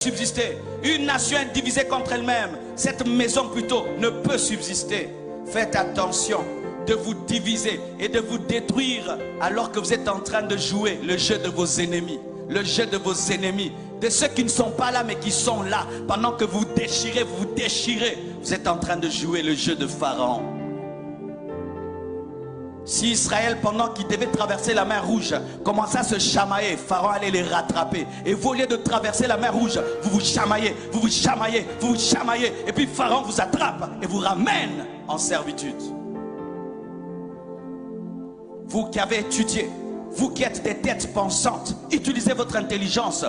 subsister. Une nation divisée contre elle-même, cette maison plutôt ne peut subsister. Faites attention de vous diviser et de vous détruire alors que vous êtes en train de jouer le jeu de vos ennemis. Le jeu de vos ennemis, de ceux qui ne sont pas là mais qui sont là. Pendant que vous déchirez, vous êtes en train de jouer le jeu de Pharaon. Si Israël, pendant qu'il devait traverser la mer Rouge, commençait à se chamailler, Pharaon allait les rattraper. Et vous, au lieu de traverser la mer Rouge, vous vous chamaillez, vous vous chamaillez, vous vous chamaillez. Et puis Pharaon vous attrape et vous ramène en servitude. Vous qui avez étudié, vous qui êtes des têtes pensantes, utilisez votre intelligence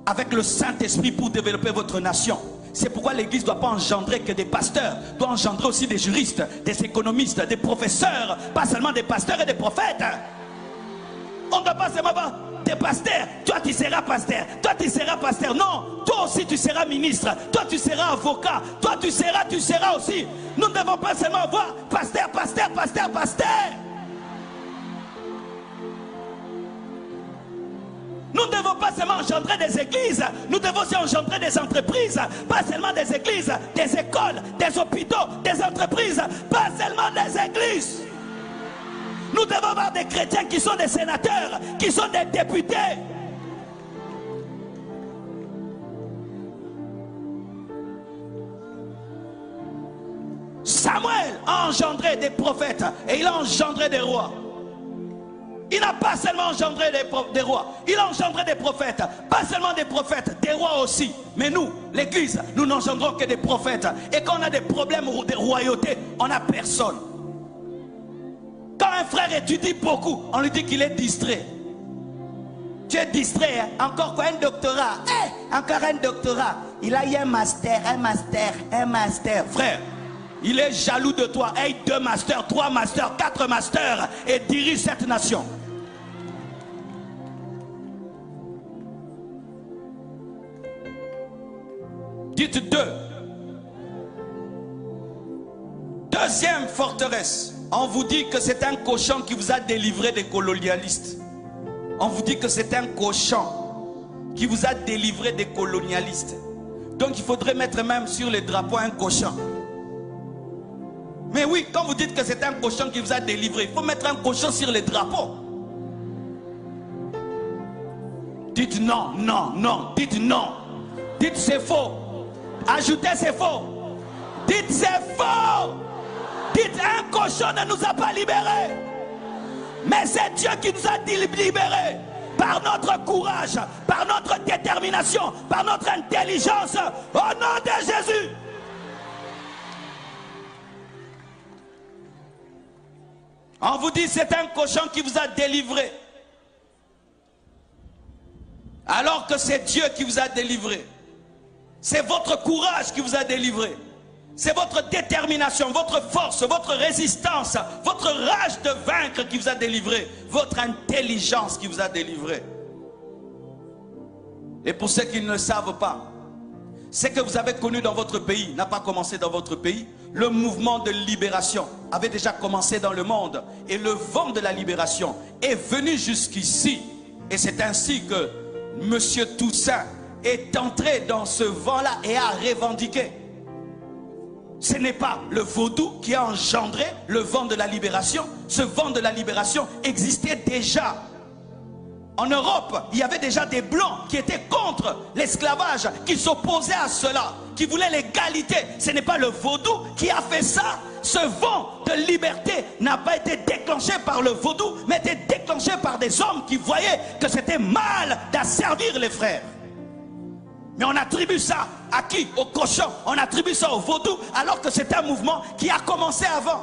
avec le Saint-Esprit pour développer votre nation. C'est pourquoi l'Église ne doit pas engendrer que des pasteurs, doit engendrer aussi des juristes, des économistes, des professeurs, pas seulement des pasteurs et des prophètes. On ne doit pas seulement avoir des pasteurs, toi tu seras pasteur, toi tu seras pasteur. Non, toi aussi tu seras ministre, toi tu seras avocat, toi tu seras aussi. Nous ne devons pas seulement avoir pasteur, pasteur, pasteur, pasteur. Nous ne devons pas seulement engendrer des églises, nous devons aussi engendrer des entreprises, pas seulement des églises, des écoles, des hôpitaux, des entreprises, pas seulement des églises. Nous devons avoir des chrétiens qui sont des sénateurs, qui sont des députés. Samuel a engendré des prophètes et il a engendré des rois. Il n'a pas seulement engendré des rois, il a engendré des prophètes. Pas seulement des prophètes, des rois aussi. Mais nous, l'Église, nous n'engendrons que des prophètes. Et quand on a des problèmes de royauté, on n'a personne. Quand un frère étudie beaucoup, on lui dit qu'il est distrait. Tu es distrait, hein? Encore quoi, un doctorat. Encore un doctorat. Il a eu un master. Frère, il est jaloux de toi. 2 masters, 3 masters, 4 masters et dirige cette nation. Dites 2. Deuxième forteresse. On vous dit que c'est un cochon qui vous a délivré des colonialistes. On vous dit que c'est un cochon qui vous a délivré des colonialistes. Donc il faudrait mettre même sur les drapeaux un cochon. Mais oui, quand vous dites que c'est un cochon qui vous a délivré, il faut mettre un cochon sur les drapeaux. Dites non, non, non, dites non. Dites c'est faux. Ajoutez c'est faux. Dites c'est faux. Dites un cochon ne nous a pas libérés. Mais c'est Dieu qui nous a libérés. Par notre courage, par notre détermination, par notre intelligence. Au nom de Jésus. On vous dit c'est un cochon qui vous a délivré. Alors que c'est Dieu qui vous a délivré. C'est votre courage qui vous a délivré. C'est votre détermination, votre force, votre résistance, votre rage de vaincre qui vous a délivré. Votre intelligence qui vous a délivré. Et pour ceux qui ne le savent pas, ce que vous avez connu dans votre pays n'a pas commencé dans votre pays. Le mouvement de libération avait déjà commencé dans le monde. Et le vent de la libération est venu jusqu'ici. Et c'est ainsi que M. Toussaint est entré dans ce vent-là et a revendiqué. Ce n'est pas le vaudou qui a engendré le vent de la libération. Ce vent de la libération existait déjà. En Europe, il y avait déjà des blancs qui étaient contre l'esclavage, qui s'opposaient à cela, qui voulaient l'égalité. Ce n'est pas le vaudou qui a fait ça. Ce vent de liberté n'a pas été déclenché par le vaudou, mais été déclenché par des hommes qui voyaient que c'était mal d'asservir les frères. Mais on attribue ça à qui? Au cochon. On attribue ça au vaudou, alors que c'est un mouvement qui a commencé avant.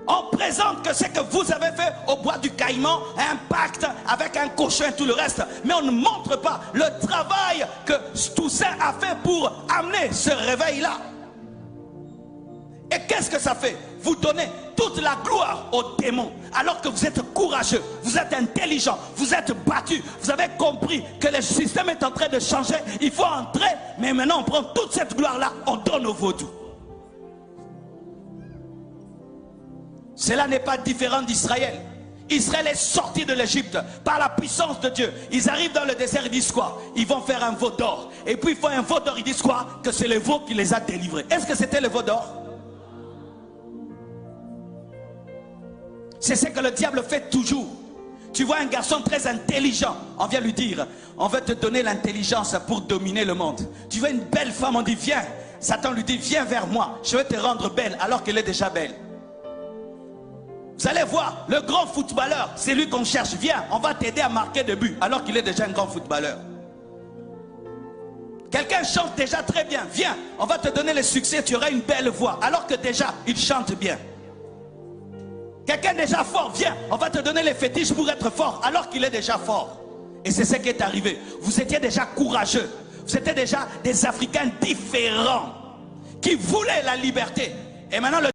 On présente que ce que vous avez fait au bois du Caïman, un pacte avec un cochon et tout le reste. Mais on ne montre pas le travail que Toussaint a fait pour amener ce réveil-là. Et qu'est-ce que ça fait? Vous donnez toute la gloire aux démons, alors que vous êtes courageux, vous êtes intelligent, vous êtes battu, vous avez compris que le système est en train de changer, il faut entrer, mais maintenant on prend toute cette gloire-là, on donne au vaudou. Cela n'est pas différent d'Israël. Israël est sorti de l'Égypte par la puissance de Dieu. Ils arrivent dans le désert, ils disent quoi? Ils vont faire un veau d'or. Et puis ils font un veau d'or, ils disent quoi? Que c'est le veau qui les a délivrés. Est-ce que c'était le veau d'or? C'est ce que le diable fait toujours. Tu vois un garçon très intelligent, on vient lui dire, on veut te donner l'intelligence pour dominer le monde. Tu vois une belle femme, on dit viens. Satan lui dit viens vers moi, je vais te rendre belle alors qu'elle est déjà belle. Vous allez voir, le grand footballeur, c'est lui qu'on cherche. Viens, on va t'aider à marquer des buts alors qu'il est déjà un grand footballeur. Quelqu'un chante déjà très bien. Viens, on va te donner le succès, tu auras une belle voix alors que déjà, il chante bien. Quelqu'un déjà fort, viens, on va te donner les fétiches pour être fort alors qu'il est déjà fort. Et c'est ce qui est arrivé. Vous étiez déjà courageux. Vous étiez déjà des Africains différents qui voulaient la liberté. Et maintenant, le